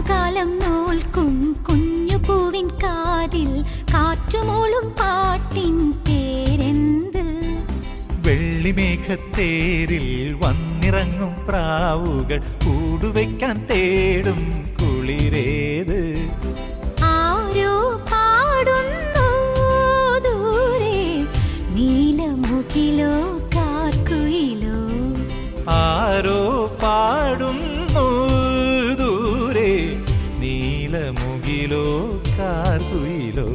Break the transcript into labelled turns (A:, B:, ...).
A: കാലം നോൽക്കും കുഞ്ഞു പൂവിൻ കാതിൽ കാറ്റുമൂളും പാട്ടിൻ പേരെന്ത്?
B: വെള്ളിമേഘത്തേരിൽ വന്നിറങ്ങും പ്രാവുകൾ കൂടുവയ്ക്കാൻ തേടും കുളിരേത്?
A: ആരോ പാടുന്നു ദൂരെ നീലമുകിലോ കാർക്കുയിലോ?
B: ആരോ പാടുന്നു ദൂരെ നീലമുകിലോ കാർകുയിലോ?